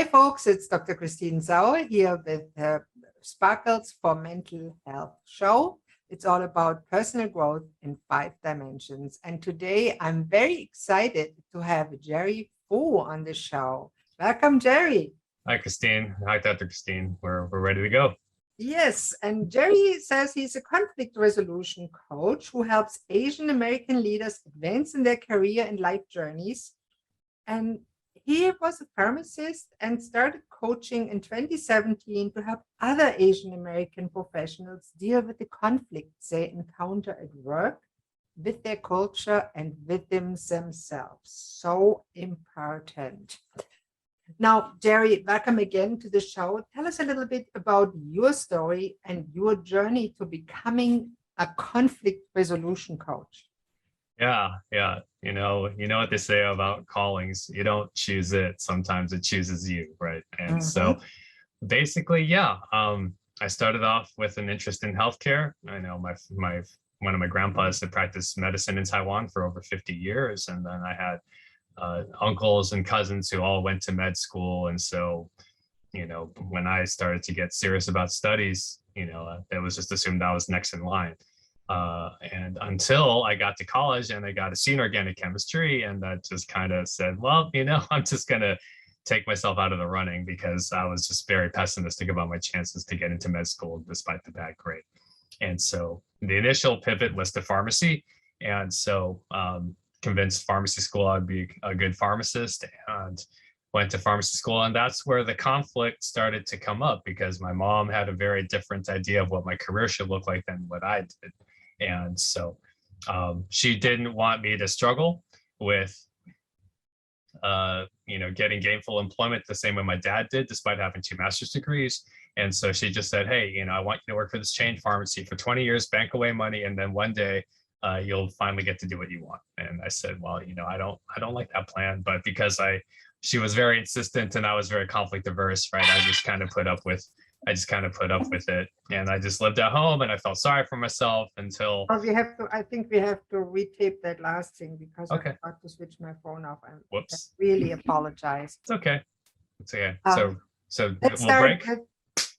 Hi, folks. It's Dr. Christine Sauer here with the Sparkles for Mental Health show. It's all about personal growth in 5 dimensions. And today I'm very excited to have Jerry Fu on the show. Welcome, Jerry. Hi, Christine. Hi, Dr. Christine. We're ready to go. Yes, and Jerry says he's a conflict resolution coach who helps Asian American leaders advance in their career and life journeys. And he was a pharmacist and started coaching in 2017 to help other Asian American professionals deal with the conflicts they encounter at work, with their culture, and with themselves. So important. Now, Jerry, welcome again to the show. Tell us a little bit about your story and your journey to becoming a conflict resolution coach. Yeah. You know what they say about callings. You don't choose it. Sometimes it chooses you, right? And so basically, I started off with an interest in healthcare. I know my one of my grandpas had practiced medicine in Taiwan for over 50 years. And then I had uncles and cousins who all went to med school. And so, when I started to get serious about studies, it was just assumed I was next in line. And until I got to college and I got a C in organic chemistry, and that just kind of said, well, I'm just going to take myself out of the running because I was just very pessimistic about my chances to get into med school despite the bad grade. And so the initial pivot was to pharmacy. And so convinced pharmacy school I'd be a good pharmacist, and went to pharmacy school. And that's where the conflict started to come up because my mom had a very different idea of what my career should look like than what I did. And so she didn't want me to struggle with, getting gainful employment the same way my dad did, despite having 2 master's degrees. And so she just said, hey, I want you to work for this chain pharmacy for 20 years, bank away money, and then one day you'll finally get to do what you want. And I said, well, I don't like that plan, but because she was very insistent and I was very conflict averse, right? I just kind of put up with it, and I just lived at home, and I felt sorry for myself until. I think we have to retape that last thing because I forgot to switch my phone off. Whoops. I really apologize. It's okay. So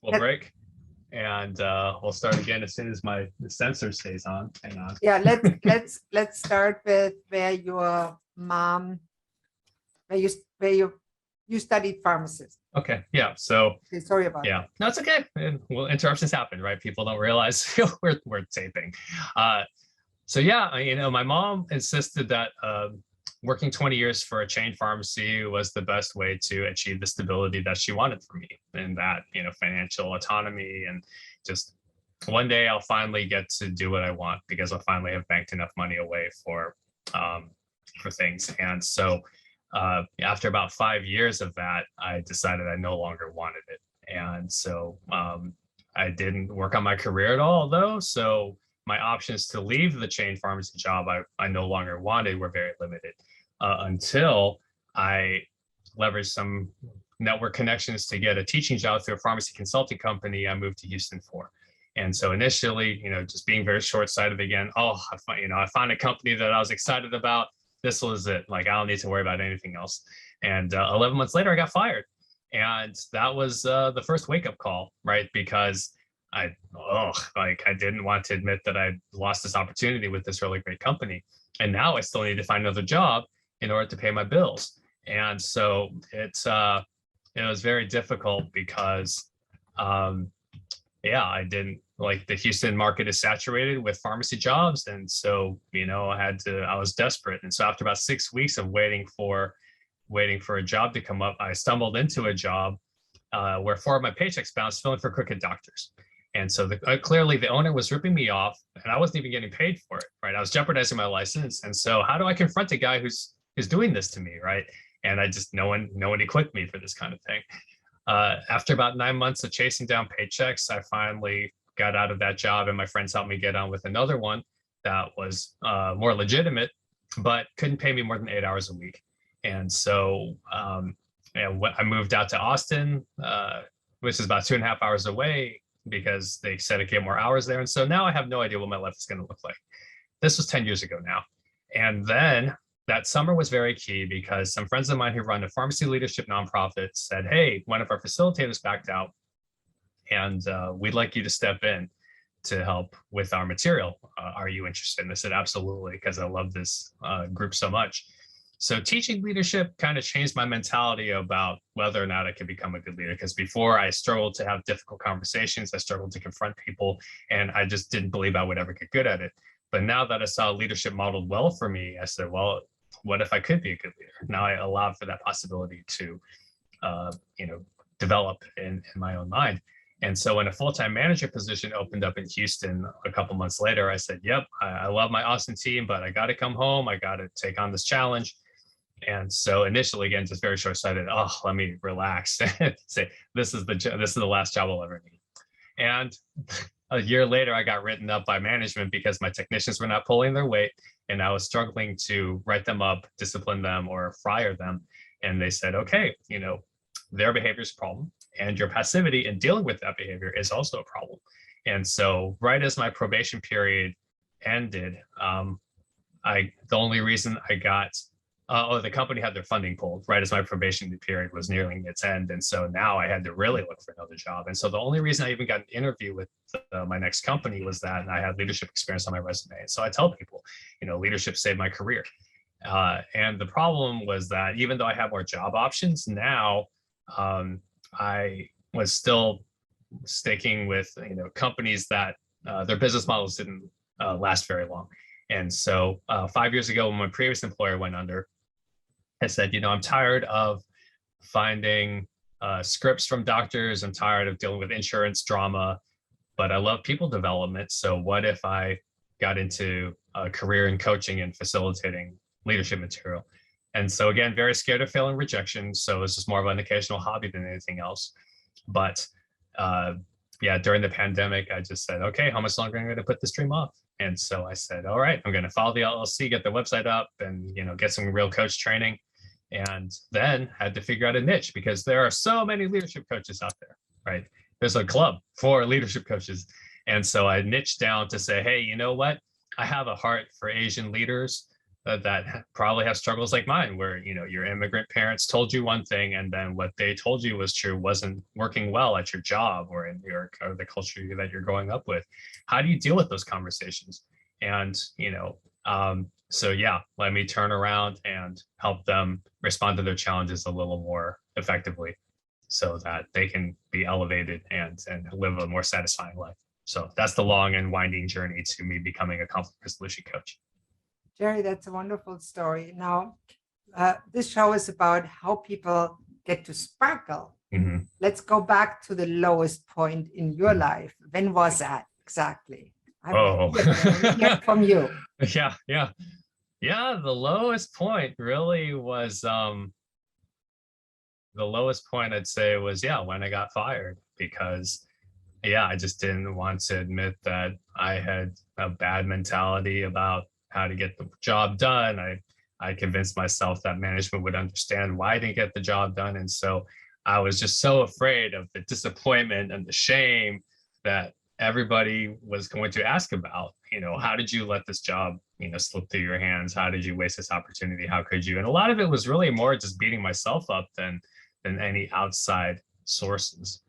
we'll break. And we'll start again as soon as the sensor stays on. Hang on. Yeah, let's start with where your mom, where you studied pharmacist. Okay. Yeah. So sorry about that. Yeah. No, it's okay. Well, interruptions happen, right? People don't realize we're taping. My mom insisted that working 20 years for a chain pharmacy was the best way to achieve the stability that she wanted for me, and that, financial autonomy, and just one day I'll finally get to do what I want because I'll finally have banked enough money away for things. And so after about 5 years of that, I decided I no longer wanted it. And so I didn't work on my career at all, though. So my options to leave the chain pharmacy job I no longer wanted were very limited until I leveraged some network connections to get a teaching job through a pharmacy consulting company I moved to Houston for. And so initially, just being very short-sighted again, I found a company that I was excited about. This was it. Like, I don't need to worry about anything else. And 11 months later, I got fired. And that was the first wake-up call, right? Because I didn't want to admit that I lost this opportunity with this really great company. And now I still need to find another job in order to pay my bills. And so it was very difficult because, I didn't, like, the Houston market is saturated with pharmacy jobs. And so, I was desperate. And so after about 6 weeks of waiting for a job to come up, I stumbled into a job where 4 of my paychecks bounced filling for crooked doctors. And so clearly the owner was ripping me off, and I wasn't even getting paid for it, right? I was jeopardizing my license. And so how do I confront a guy who's doing this to me, right? And no one equipped me for this kind of thing. After about 9 months of chasing down paychecks, I finally got out of that job, and my friends helped me get on with another one that was more legitimate, but couldn't pay me more than 8 hours a week. And so I moved out to Austin, which is about 2.5 hours away, because they said I get more hours there. And so now I have no idea what my life is going to look like. This was 10 years ago now. And then that summer was very key because some friends of mine who run a pharmacy leadership nonprofit said, hey, one of our facilitators backed out and we'd like you to step in to help with our material. Are you interested? And I said, absolutely, because I love this group so much. So teaching leadership kind of changed my mentality about whether or not I could become a good leader. Because before I struggled to have difficult conversations, I struggled to confront people, and I just didn't believe I would ever get good at it. But now that I saw leadership modeled well for me, I said, well, what if I could be a good leader? Now I allowed for that possibility to, develop in my own mind. And so when a full-time manager position opened up in Houston a couple months later, I said, yep, I love my awesome team, but I got to come home. I got to take on this challenge. And so initially, again, just very short-sighted. Oh, let me relax and say, this is the last job I'll ever need. And a year later, I got written up by management because my technicians were not pulling their weight, and I was struggling to write them up, discipline them, or fire them. And they said, okay, their behavior is a problem, and your passivity in dealing with that behavior is also a problem. And so right as my probation period ended, the only reason I got, the company had their funding pulled right as my probation period was nearing its end. And so now I had to really look for another job. And so the only reason I even got an interview with my next company was that I had leadership experience on my resume. And so I tell people, leadership saved my career. And the problem was that even though I have more job options now, I was still sticking with companies that their business models didn't last very long. And so 5 years ago, when my previous employer went under, I said, I'm tired of finding scripts from doctors. I'm tired of dealing with insurance drama, but I love people development. So what if I got into a career in coaching and facilitating leadership material? And so again, very scared of failing rejection. So it's just more of an occasional hobby than anything else. But during the pandemic, I just said, okay, how much longer am I going to put this dream off? And so I said, all right, I'm going to follow the LLC, get the website up, and get some real coach training. And then had to figure out a niche because there are so many leadership coaches out there, right? There's a club for leadership coaches. And so I niched down to say, hey, you know what? I have a heart for Asian leaders that probably have struggles like mine, where your immigrant parents told you one thing, and then what they told you was true wasn't working well at your job or in your or the culture that you're growing up with. How do you deal with those conversations? And let me turn around and help them respond to their challenges a little more effectively, so that they can be elevated and live a more satisfying life. So that's the long and winding journey to me becoming a conflict resolution coach. Jerry, that's a wonderful story. Now, this show is about how people get to sparkle. Mm-hmm. Let's go back to the lowest point in your life. When was that exactly? Hear from you. Yeah. The lowest point really was the lowest point I'd say was when I got fired, because I just didn't want to admit that I had a bad mentality about how to get the job done. I convinced myself that management would understand why I didn't get the job done. And so I was just so afraid of the disappointment and the shame that everybody was going to ask about. How did you let this job, slip through your hands? How did you waste this opportunity? How could you? And a lot of it was really more just beating myself up than any outside sources,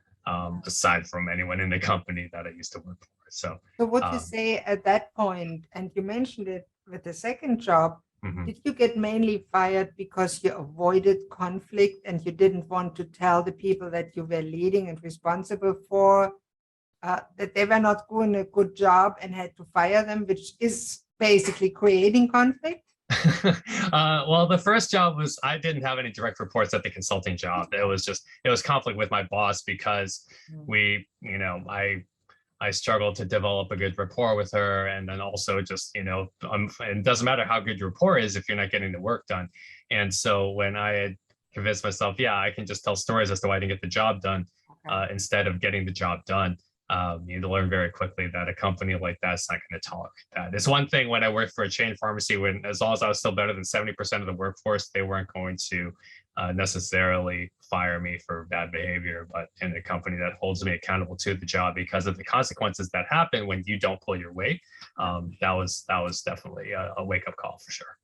aside from anyone in the company that I used to work for. So what you say at that point, and you mentioned it with the second job, mm-hmm. Did you get mainly fired because you avoided conflict and you didn't want to tell the people that you were leading and responsible for that they were not doing a good job and had to fire them, which is basically creating conflict? Well, the first job was, I didn't have any direct reports at the consulting job. It was conflict with my boss because I struggled to develop a good rapport with her. And then also just, it doesn't matter how good your rapport is if you're not getting the work done. And so when I had convinced myself, I can just tell stories as to why I didn't get the job done, instead of getting the job done, you need to learn very quickly that a company like that's not going to tolerate that. It's one thing when I worked for a chain pharmacy, when as long as I was still better than 70% of the workforce, they weren't going to necessarily fire me for bad behavior. But in a company that holds me accountable to the job because of the consequences that happen when you don't pull your weight, that was definitely a wake-up call for sure.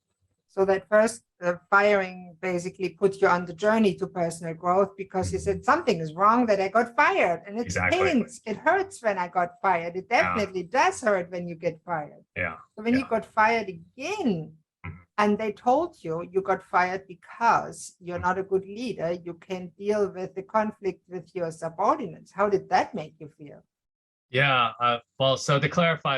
So that first firing basically put you on the journey to personal growth because you said something is wrong that I got fired, and it Exactly. pains. It hurts when I got fired. It Yeah. definitely does hurt when you get fired. Yeah. So when you got fired again, Mhm. and they told you got fired because you're not a good leader, you can't deal with the conflict with your subordinates. How did that make you feel? Yeah. Well, so to clarify,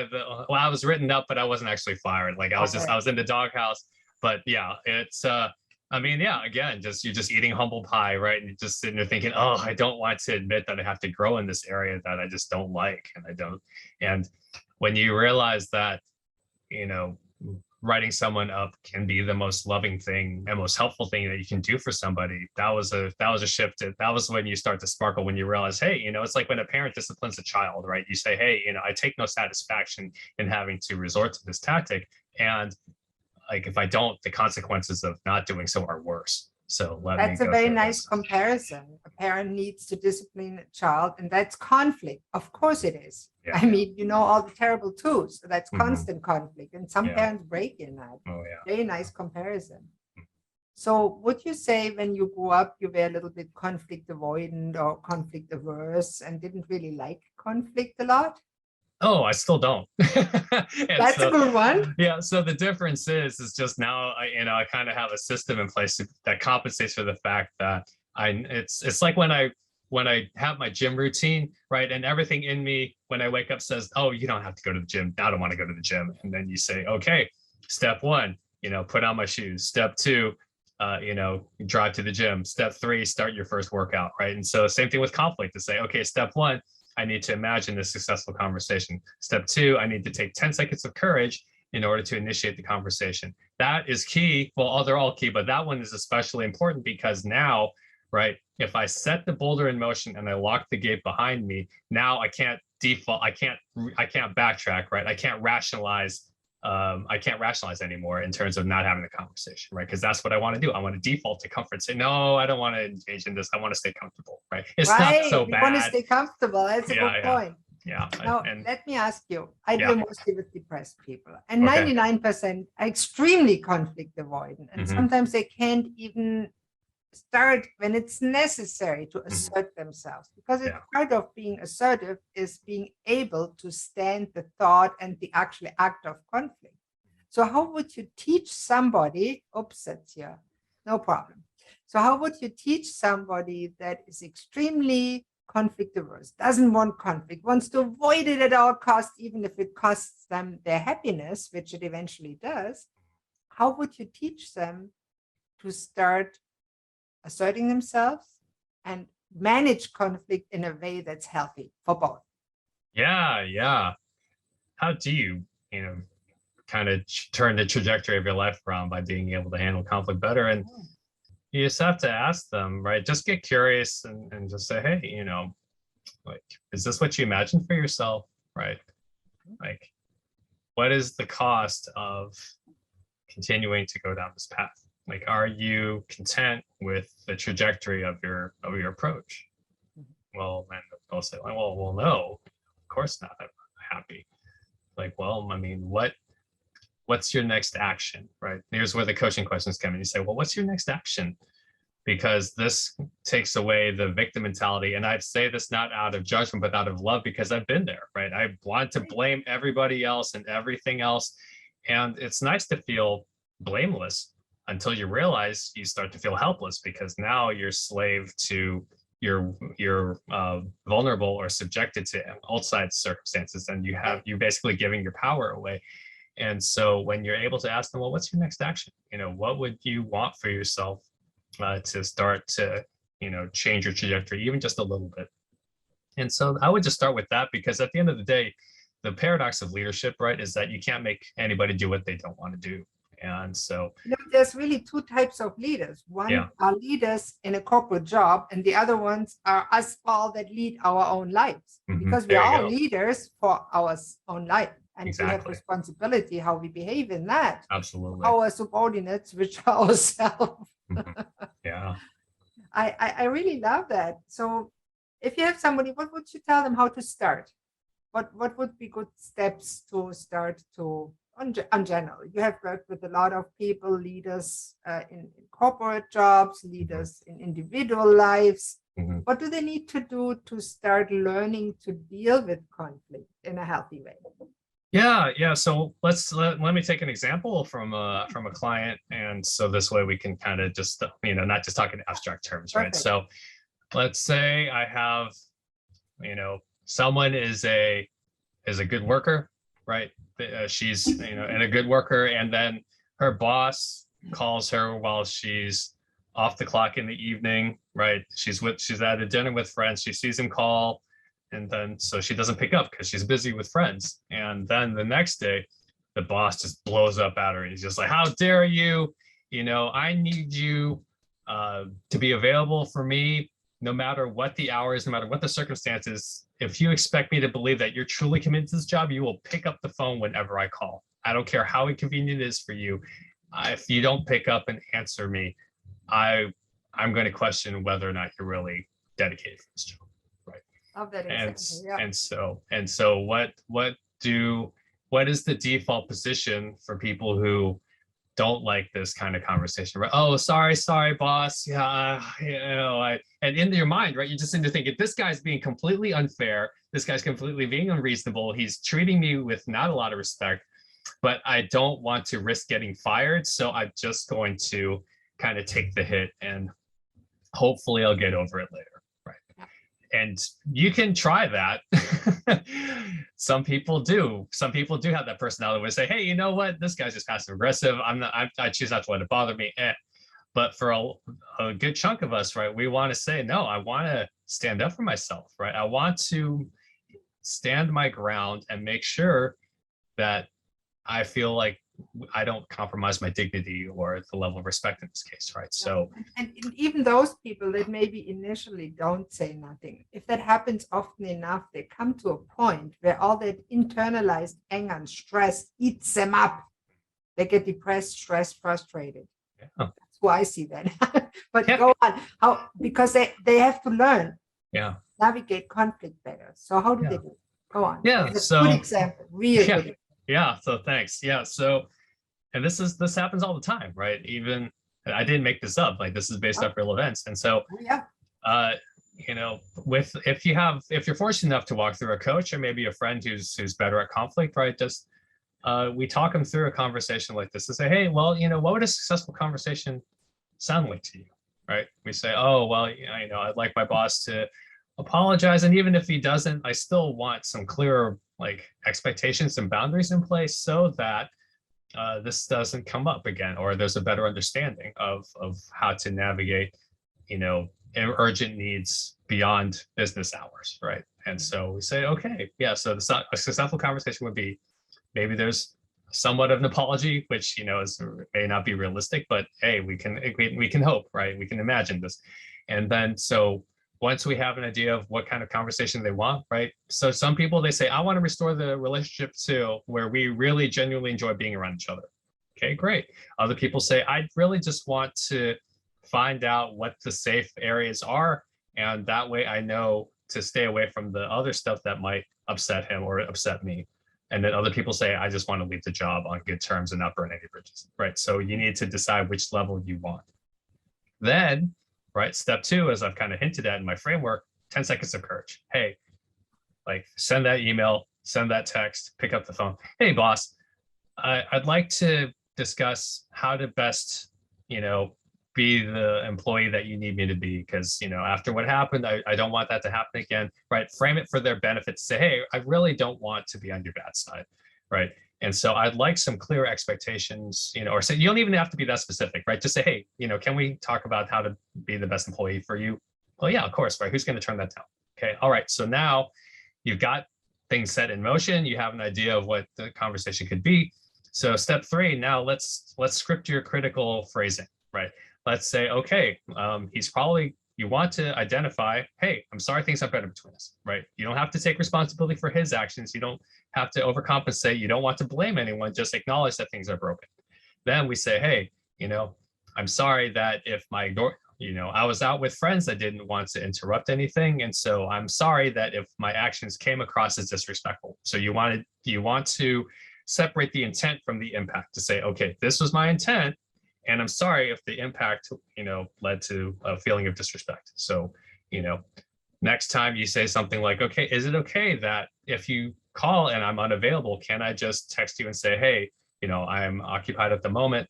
I was written up, but I wasn't actually fired. Like Okay. I was in the doghouse. But yeah, it's I mean, yeah, again, you're just eating humble pie, right? And you're just sitting there thinking, oh, I don't want to admit that I have to grow in this area that I just don't like, and I don't. And when you realize that, you know, writing someone up can be the most loving thing and most helpful thing that you can do for somebody. That was a shift. That was when you start to sparkle, when you realize, hey, it's like when a parent disciplines a child, right? You say, hey, I take no satisfaction in having to resort to this tactic, and like if I don't, the consequences of not doing so are worse. So let me That's a go very through nice this. comparison. A parent needs to discipline a child, and that's conflict. Of course it is. Yeah. I mean, all the terrible twos. So that's Mhm. constant conflict. And some Yeah. parents break in that. Oh yeah. Very nice comparison. So would you say when you grew up, you were a little bit conflict avoidant or conflict averse and didn't really like conflict a lot? Oh, I still don't. And That's a so, good one. yeah. So the difference is just now I kind of have a system in place that compensates for the fact that it's like when I have my gym routine, right? And everything in me when I wake up says, oh, you don't have to go to the gym. I don't want to go to the gym. And then you say, okay, step one, put on my shoes. Step two, drive to the gym. Step three, start your first workout, right? And so same thing with conflict to say, okay, step one, I need to imagine a successful conversation. Step two, I need to take 10 seconds of courage in order to initiate the conversation. That is key. Well, they're all key, but that one is especially important because now, right, if I set the boulder in motion and I lock the gate behind me, now I can't default, I can't backtrack, right? I can't rationalize anymore in terms of not having the conversation, right? Because that's what I want to do. I want to default to comfort, say, no, I don't want to engage in this. I want to stay comfortable, right? It's not so You want to bad. stay comfortable. That's a good point. Yeah. Now, And let me ask you, I yeah. deal mostly with depressed people, and Okay. 99% are extremely conflict avoidant. And sometimes they can't even start when it's necessary to assert themselves, because it's part of being assertive is being able to stand the thought and the actual act of conflict. So how would you teach somebody, oops, that's here, no problem. So how would you teach somebody that is extremely conflict averse, doesn't want conflict, wants to avoid it at all costs, even if it costs them their happiness, which it eventually does? How would you teach them to start asserting themselves and manage conflict in a way that's healthy for both? Yeah. How do you kind of turn the trajectory of your life around by being able to handle conflict better? And you just have to ask them, right? Just get curious and just say, hey, like, is this what you imagined for yourself? Right? Like, what is the cost of continuing to go down this path? Like, are you content with the trajectory of your approach? Well, then they'll say, well, no, of course not. I'm happy. Like, well, I mean, what's your next action, right? Here's where the coaching questions come in. You say, well, what's your next action? Because this takes away the victim mentality. And I say this not out of judgment, but out of love, because I've been there, right? I want to blame everybody else and everything else. And it's nice to feel blameless until you realize you start to feel helpless, because now you're slave to you're vulnerable or subjected to outside circumstances, and you basically giving your power away. And so when you're able to ask them, well, what's your next action? What would you want for yourself to start to, change your trajectory, even just a little bit? And so I would just start with that, because at the end of the day, the paradox of leadership, right, is that you can't make anybody do what they don't want to do. And so there's really two types of leaders. One are leaders in a corporate job, and the other ones are us all that lead our own lives, because we are all leaders for our own life. And we have responsibility how we behave in that. Absolutely. Our subordinates, which are ourselves. Yeah. I really love that. So if you have somebody, what would you tell them how to start? What would be good steps to start to on general, you have worked with a lot of people, leaders in corporate jobs, leaders in individual lives. Mhm. What do they need to do to start learning to deal with conflict in a healthy way? Yeah. So let me take an example from a client, and so this way we can kind of just not just talk in abstract terms, right? Perfect. So let's say I have someone is a good worker, right? She's and a good worker, and then her boss calls her while she's off the clock in the evening, right? She's at a dinner with friends. She sees him call, and then so she doesn't pick up because she's busy with friends. And then the next day, the boss just blows up at her. He's just like, "How dare you? I need you to be available for me no matter what the hours, no matter what the circumstances. If you expect me to believe that you're truly committed to this job, you will pick up the phone whenever I call. I don't care how inconvenient it is for you. If you don't pick up and answer me, I'm going to question whether or not you're really dedicated for this job." Right. Love that And example. Yeah. and so what is the default position for people who don't like this kind of conversation, right? Oh, sorry, boss. Yeah, and in your mind, right, you just need to think, if this guy's being completely unfair, this guy's completely being unreasonable, he's treating me with not a lot of respect, but I don't want to risk getting fired, so I'm just going to kind of take the hit, and hopefully I'll get over it later, right? Yeah. And you can try that. Some people do have that personality where they say, hey, you know what, this guy's just passive aggressive, I choose not to let it bother me. But for a good chunk of us, right, we want to say, no, I want to stand up for myself, right? I want to stand my ground and make sure that I feel like I don't compromise my dignity or the level of respect in this case, right? So, and even those people that maybe initially don't say nothing, if that happens often enough, they come to a point where all that internalized anger and stress eats them up. They get depressed, stressed, frustrated. yeah. That's who I see that. But Yeah. go on. How? Because they have to learn, Yeah. navigate conflict better. So how do Yeah. they do? Go on. Yeah. That's a So good example. Real yeah. good. Yeah. So thanks. Yeah. So, and this happens all the time, right? Even I didn't make this up. Like, this is based off real events. And so, Yeah. if you're fortunate enough to walk through a coach or maybe a friend who's better at conflict, right? Just we talk them through a conversation like this and say, hey, well, what would a successful conversation sound like to you, right? We say, oh, well, I'd like my boss to apologize, and even if he doesn't, I still want some clearer like expectations and boundaries in place so that this doesn't come up again, or there's a better understanding of how to navigate, urgent needs beyond business hours, right? And so we say, okay, yeah. So a successful conversation would be, maybe there's somewhat of an apology, which may not be realistic, but hey, we can hope, right? We can imagine this, and then so once we have an idea of what kind of conversation they want, right? So some people, they say, I want to restore the relationship to where we really genuinely enjoy being around each other. Okay, great. Other people say, I really just want to find out what the safe areas are, and that way I know to stay away from the other stuff that might upset him or upset me. And then other people say, I just want to leave the job on good terms and not burn any bridges, right? So you need to decide which level you want. Then, right, step two, as I've kind of hinted at in my framework, 10 seconds of courage. Hey, like, send that email, send that text, pick up the phone. Hey, boss, I'd like to discuss how to best, be the employee that you need me to be, because after what happened, I don't want that to happen again, right? Frame it for their benefit to say, hey, I really don't want to be on your bad side, right? And so I'd like some clear expectations, or say, you don't even have to be that specific, right? Just say, hey, can we talk about how to be the best employee for you? Well, yeah, of course, right? Who's going to turn that down? Okay, all right. So now you've got things set in motion. You have an idea of what the conversation could be. So step three, now let's script your critical phrasing, right? Let's say, okay, you want to identify, hey, I'm sorry things aren't better between us, right? You don't have to take responsibility for his actions. You don't have to overcompensate. You don't want to blame anyone. Just acknowledge that things are broken. Then we say, hey, I'm sorry that if I was out with friends, I didn't want to interrupt anything. And so I'm sorry that if my actions came across as disrespectful. So you want to separate the intent from the impact to say, okay, this was my intent, and I'm sorry if the impact, led to a feeling of disrespect. So, next time you say something like, okay, is it okay that if you call and I'm unavailable, can I just text you and say, hey, I'm occupied at the moment,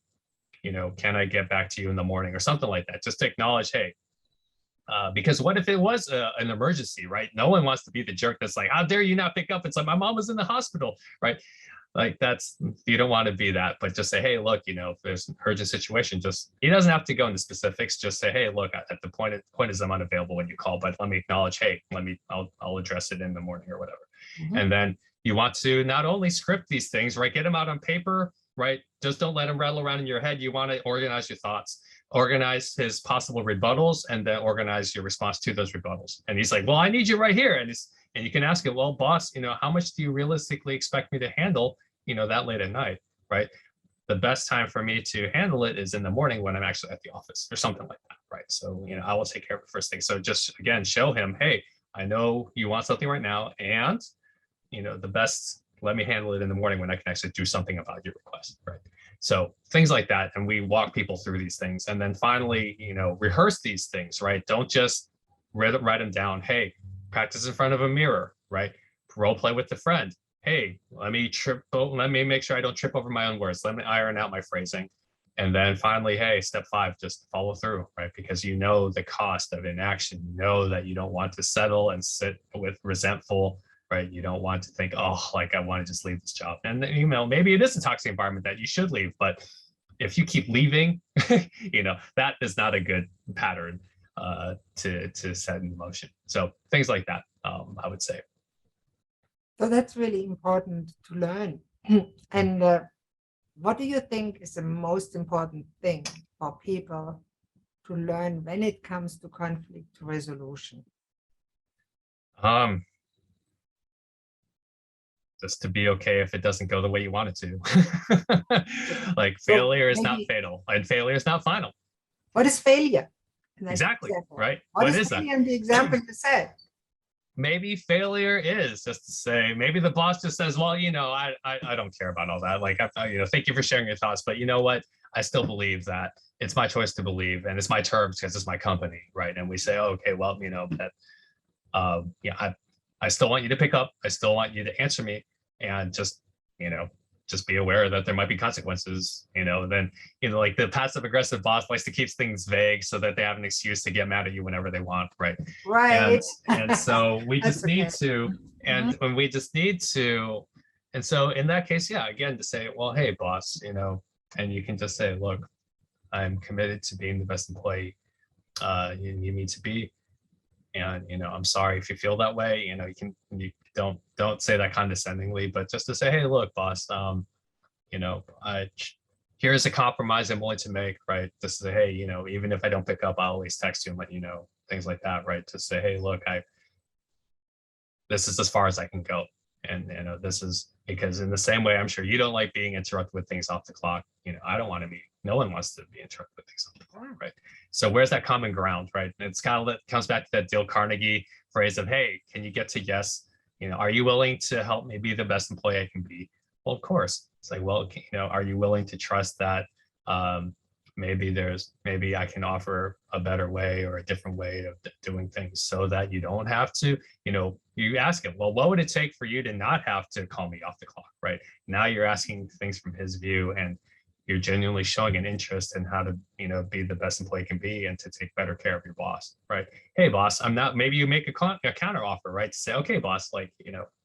can I get back to you in the morning or something like that? Just to acknowledge, hey, because what if it was an emergency, right? No one wants to be the jerk that's like, how dare you not pick up? It's like, my mom was in the hospital, right? Like you don't want to be that, but just say, hey, look, if there's an urgent situation, he doesn't have to go into specifics. Just say, hey, look, at the point is I'm unavailable when you call, but let me acknowledge, hey, I'll address it in the morning or whatever. Mm-hmm. And then you want to not only script these things, right? Get them out on paper, right? Just don't let them rattle around in your head. You want to organize your thoughts, organize his possible rebuttals, and then organize your response to those rebuttals. And he's like, well, I need you right here. And you can ask him, well, boss, how much do you realistically expect me to handle, that late at night, right? The best time for me to handle it is in the morning when I'm actually at the office or something like that, right? So, I will take care of it first thing. So just, again, show him, hey, I know you want something right now, and, the best, let me handle it in the morning when I can actually do something about your request, right? So things like that. And we walk people through these things. And then finally, rehearse these things, right? Don't just write them down. Hey, practice in front of a mirror, right? Role play with the friend. Hey, let me make sure I don't trip over my own words. Let me iron out my phrasing. And then finally, hey, step 5, just follow through, right? Because the cost of inaction, that you don't want to settle and sit with resentful, right? You don't want to think, oh, like I want to just leave this job. And maybe it is a toxic environment that you should leave, but if you keep leaving, that is not a good pattern to set in motion. So things like that, I would say. So that's really important to learn. And what do you think is the most important thing for people to learn when it comes to conflict resolution? Just to be okay if it doesn't go the way you want it to. Like failure is not fatal and failure is not final. What is failure? Exactly, example. right? What is failure that? In the example you said? Maybe failure is just to say, maybe the boss just says, well, I don't care about all that. Like, thank you for sharing your thoughts, but you know what? I still believe that it's my choice to believe, and it's my terms because it's my company, right? And we say, oh, okay, well, that, I still want you to pick up. I still want you to answer me, and just be aware that there might be consequences. Then like the passive aggressive boss likes to keep things vague so that they have an excuse to get mad at you whenever they want, right? And so we just need to, and when we just need to, and so in that case, again, to say, well, hey, boss, and you can just say, look, I'm committed to being the best employee you need to be. And I'm sorry if you feel that way. You don't say that condescendingly, but just to say, hey, look, boss, here's a compromise I'm willing to make, right? Just to say, hey, even if I don't pick up, I'll always text you and let you know, things like that, right? To say, hey, look, this is as far as I can go. And this is because in the same way, I'm sure you don't like being interrupted with things off the clock. I don't want to be, no one wants to be interrupted with things off the clock, right? So where's that common ground, right? And it's kind of comes back to that Dale Carnegie phrase of, hey, can you get to yes? Are you willing to help me be the best employee I can be? Well, of course. It's like, well, are you willing to trust that maybe I can offer a better way or a different way of doing things so that you don't have to, you ask him, well, what would it take for you to not have to call me off the clock, right? Now you're asking things from his view, and you're genuinely showing an interest in how to, be the best employee can be and to take better care of your boss, right? Hey, boss, maybe you make a counter offer, right? To say, okay, boss, like,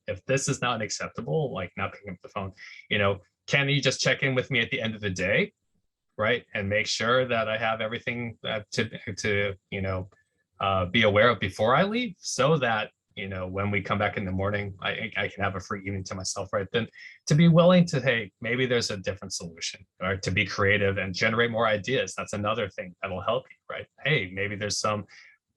if this is not acceptable, like not picking up the phone, can you just check in with me at the end of the day, right? And make sure that I have everything to be aware of before I leave, so that, when we come back in the morning, I can have a free evening to myself, right? Then to be willing to, hey, maybe there's a different solution, right? To be creative and generate more ideas. That's another thing that'll help you, right? Hey, maybe there's some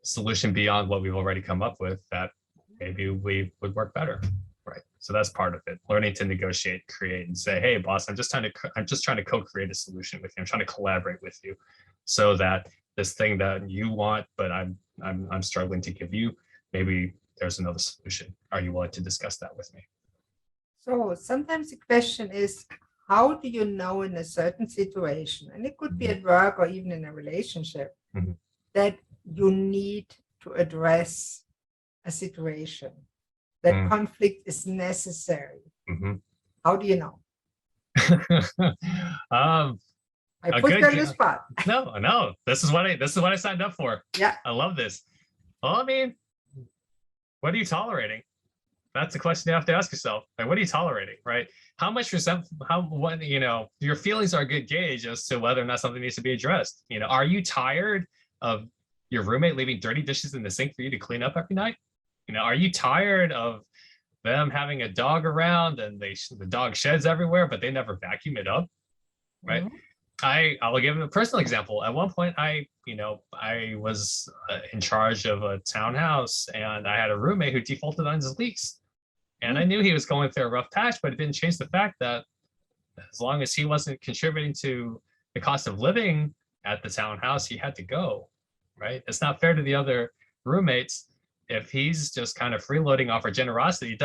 solution beyond what we've already come up with that maybe we would work better. Right. So that's part of it. Learning to negotiate, create, and say, hey, boss, I'm just trying to co-create a solution with you. I'm trying to collaborate with you so that this thing that you want, but I'm struggling to give you, maybe there's another solution. Are you willing to discuss that with me? So sometimes the question is, how do you know in a certain situation, and it could be at work or even in a relationship, Mhm. that you need to address a situation, that Mm. conflict is necessary? Mhm. How do you know? um, I a put you good on the spot. no, this is what I signed up for. Yeah. I love this. Well, I mean, what are you tolerating? That's the question you have to ask yourself. Like, what are you tolerating, right? How much what, your feelings are a good gauge as to whether or not something needs to be addressed. Are you tired of your roommate leaving dirty dishes in the sink for you to clean up every night? Are you tired of them having a dog around and the dog sheds everywhere, but they never vacuum it up, right? Mhm. I'll give a personal example. At one point, I was in charge of a townhouse, and I had a roommate who defaulted on his lease, and I Mm. knew he was going through a rough patch, but it didn't change the fact that as long as he wasn't contributing to the cost of living at the townhouse, he had to go, right? It's not fair to the other roommates if he's just kind of freeloading off our generosity. It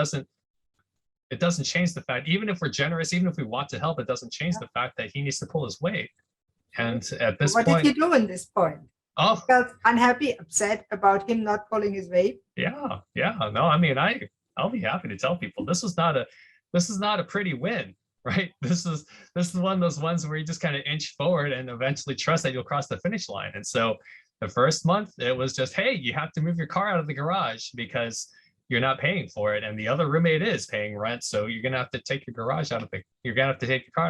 doesn't change the fact, even if we're generous, even if we want to help, it doesn't change the fact that he needs to pull his weight. Okay. And at So this what did point, you do in this point? You oh felt unhappy, upset about him not pulling his weight? yeah, no, I mean, I'll be happy to tell people this is not a pretty win, right? This is one of those ones where you just kind of inch forward and eventually trust that you'll cross the finish line. And so the first month it was just, hey, you have to move your car out of the garage because you're not paying for it, and the other roommate is paying rent, so you're gonna have to take your car out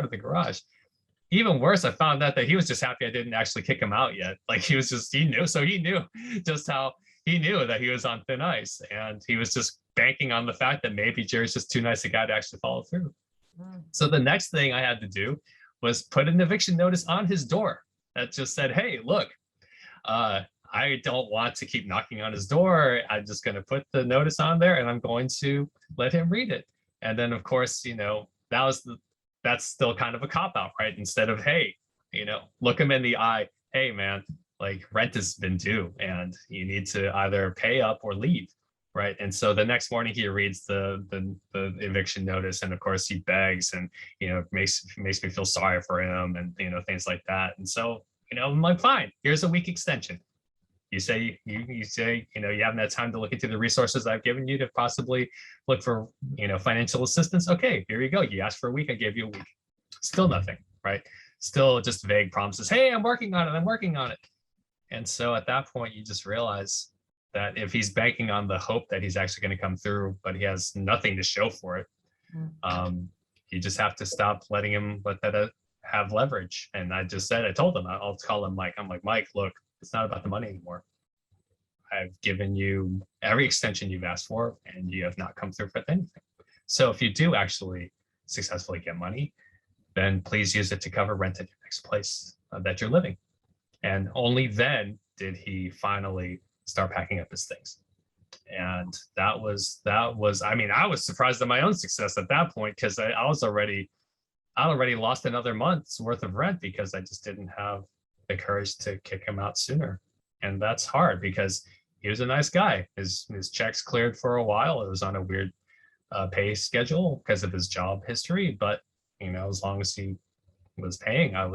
of the garage. Even worse, I found out that he was just happy I didn't actually kick him out yet. Like, he knew just how he knew that he was on thin ice, and he was just banking on the fact that maybe Jerry's just too nice a guy to actually follow through. Mm. So the next thing I had to do was put an eviction notice on his door that just said, "Hey, look, uh, I don't want to keep knocking on his door. I'm just going to put the notice on there, and I'm going to let him read it." And then, of course, that's still kind of a cop out, right? Instead of, hey, look him in the eye. Hey, man, like, rent has been due, and you need to either pay up or leave, right? And so the next morning he reads the eviction notice, and of course he begs, and makes me feel sorry for him, and things like that. And so I'm like, fine, here's a week extension. You haven't had time to look into the resources I've given you to possibly look for financial assistance. Okay, here you go. You asked for a week, I gave you a week. Still nothing, right? Still just vague promises. Hey, I'm working on it. I'm working on it. And so at that point, you just realize that if he's banking on the hope that he's actually going to come through, but he has nothing to show for it, Mm. you just have to stop letting him let that have leverage. And I told him, I'll call him Mike. I'm like, Mike, look, it's not about the money anymore. I've given you every extension you've asked for, and you have not come through with anything. So if you do actually successfully get money, then please use it to cover rent at your next place that you're living. And only then did he finally start packing up his things. And I mean, I was surprised at my own success at that point, because I already lost another month's worth of rent because I just didn't have the courage to kick him out sooner. And that's hard because he was a nice guy. His checks cleared for a while. It was on a weird pay schedule because of his job history, but as long as he was paying, he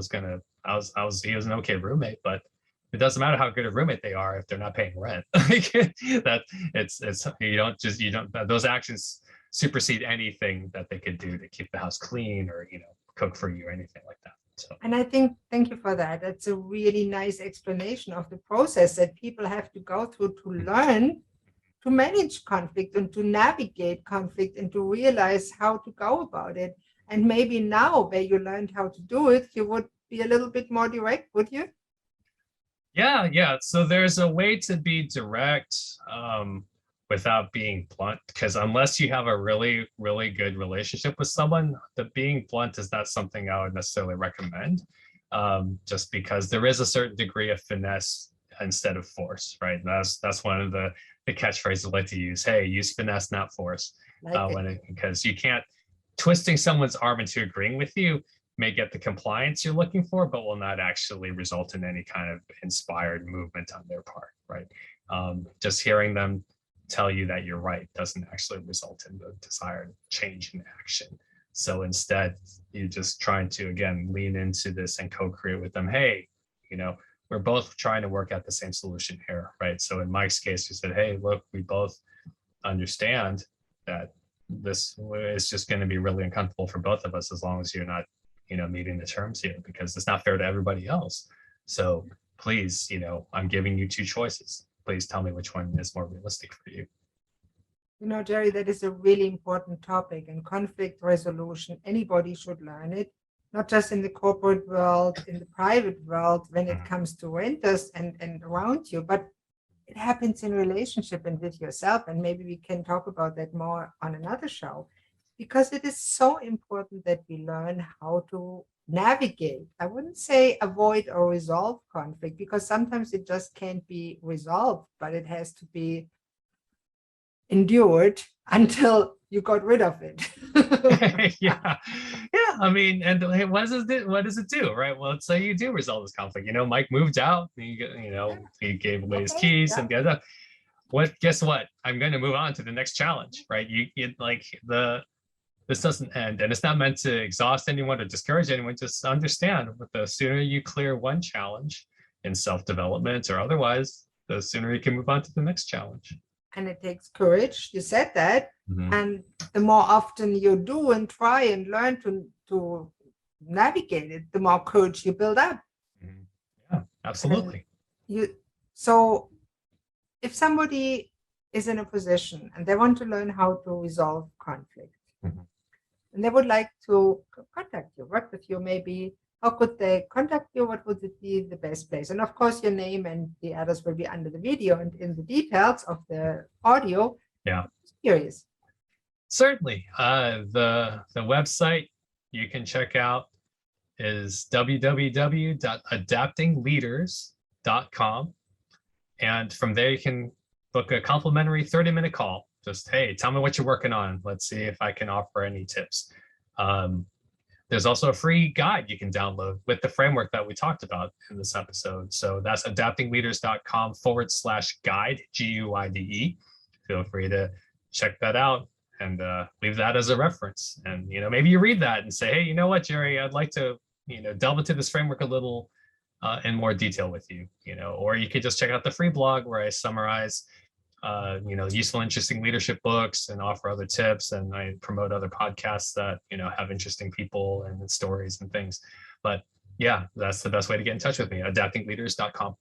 was an okay roommate. But it doesn't matter how good a roommate they are if they're not paying rent. That it's you don't those actions supersede anything that they could do to keep the house clean, or cook for you or anything like that. So And I think, thank you for that. That's a really nice explanation of the process that people have to go through to learn to manage conflict and to navigate conflict and to realize how to go about it. And maybe now, where you learned how to do it, you would be a little bit more direct, would you? yeah. So there's a way to be direct without being blunt, because unless you have a really, really good relationship with someone, the being blunt is not something I would necessarily recommend. Just because there is a certain degree of finesse instead of force, right? That's one of the catchphrases I like to use. Hey, use finesse, not force. Like it. Because you can't twisting someone's arm into agreeing with you may get the compliance you're looking for, but will not actually result in any kind of inspired movement on their part, right? Just hearing them tell you that you're right doesn't actually result in the desired change in action. So instead, you're just trying to, again, lean into this and co-create with them. Hey, we're both trying to work at the same solution here, right? So in Mike's case, he said, hey, look, we both understand that this is just going to be really uncomfortable for both of us as long as you're not, meeting the terms here, because it's not fair to everybody else. So please, I'm giving you two choices. Please tell me which one is more realistic for you. Jerry, that is a really important topic, and conflict resolution. Anybody should learn it, not just in the corporate world, in the private world, when it comes to renters and around you, but it happens in relationship and with yourself. And maybe we can talk about that more on another show, because it is so important that we learn how to navigate. I wouldn't say avoid or resolve conflict, because sometimes it just can't be resolved, but it has to be endured until you got rid of it. yeah. I mean, and what does it do, right? Well, let's say you do resolve this conflict. Mike moved out. He gave away his keys and the other. Guess what? I'm going to move on to the next challenge, right? This doesn't end, and it's not meant to exhaust anyone or discourage anyone. Just understand, the sooner you clear one challenge in self-development or otherwise, the sooner you can move on to the next challenge. And it takes courage. You said that. And the more often you do and try and learn to navigate it, the more courage you build up. Yeah, absolutely. So if somebody is in a position and they want to learn how to resolve conflict, and they would like to contact you, work with you, maybe, how could they contact you? What would it be the best place? And of course, your name and the others will be under the video and in the details of the audio. Yeah. Curious. Certainly. The website you can check out is www.adaptingleaders.com. And from there, you can book a complimentary 30-minute call. Just, hey, tell me what you're working on. Let's see if I can offer any tips. There's also a free guide you can download with the framework that we talked about in this episode. So that's adaptingleaders.com/guide, GUIDE. Feel free to check that out and leave that as a reference. And, maybe you read that and say, hey, you know what, Jerry, I'd like to, delve into this framework a little in more detail with you, or you could just check out the free blog where I summarize useful, interesting leadership books and offer other tips. And I promote other podcasts that, have interesting people and stories and things. But yeah, that's the best way to get in touch with me, adaptingleaders.com.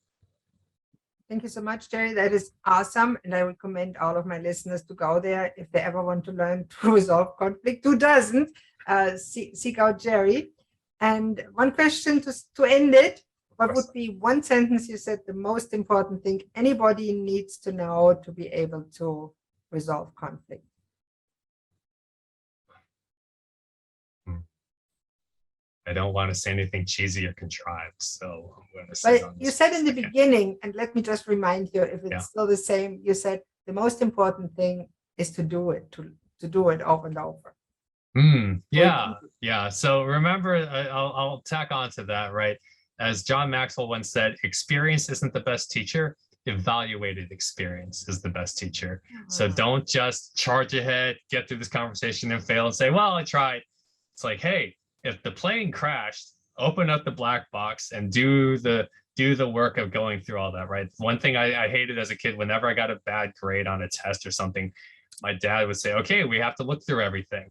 Thank you so much, Jerry. That is awesome. And I recommend all of my listeners to go there if they ever want to learn to resolve conflict. Who doesn't? Seek out Jerry. And one question to end it. What would be one sentence you said the most important thing anybody needs to know to be able to resolve conflict? I don't want to say anything cheesy or contrived, so I'm going to say. But you said in the beginning, and let me just remind you, if it's still the same, you said the most important thing is to do it, to do it over and over. Yeah. So remember, I'll tack on to that, right? As John Maxwell once said, experience isn't the best teacher. Evaluated experience is the best teacher. So don't just charge ahead, get through this conversation and fail and say, well, I tried. It's like, hey, if the plane crashed, open up the black box and do the work of going through all that, right? One thing I hated as a kid, whenever I got a bad grade on a test or something, my dad would say, okay, we have to look through everything.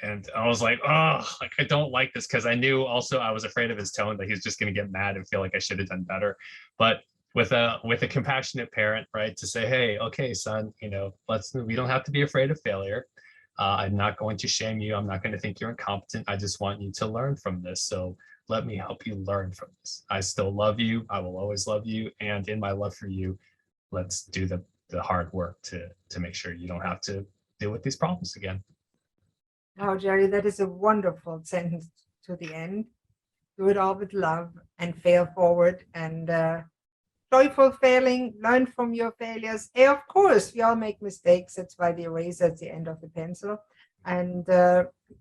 And I was like, oh, I don't like this, because I knew also I was afraid of his tone, that he was just going to get mad and feel like I should have done better. But with a compassionate parent, right, to say, hey, okay, son, we don't have to be afraid of failure. I'm not going to shame you. I'm not going to think you're incompetent. I just want you to learn from this. So let me help you learn from this. I still love you. I will always love you. And in my love for you, let's do the hard work to make sure you don't have to deal with these problems again. Wow, Jerry, that is a wonderful sentence to the end. Do it all with love and fail forward, and joyful failing, learn from your failures. And of course, we all make mistakes. That's why the eraser at the end of the pencil. And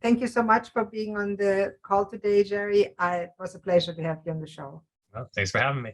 thank you so much for being on the call today, Jerry. It was a pleasure to have you on the show. Well, thanks for having me.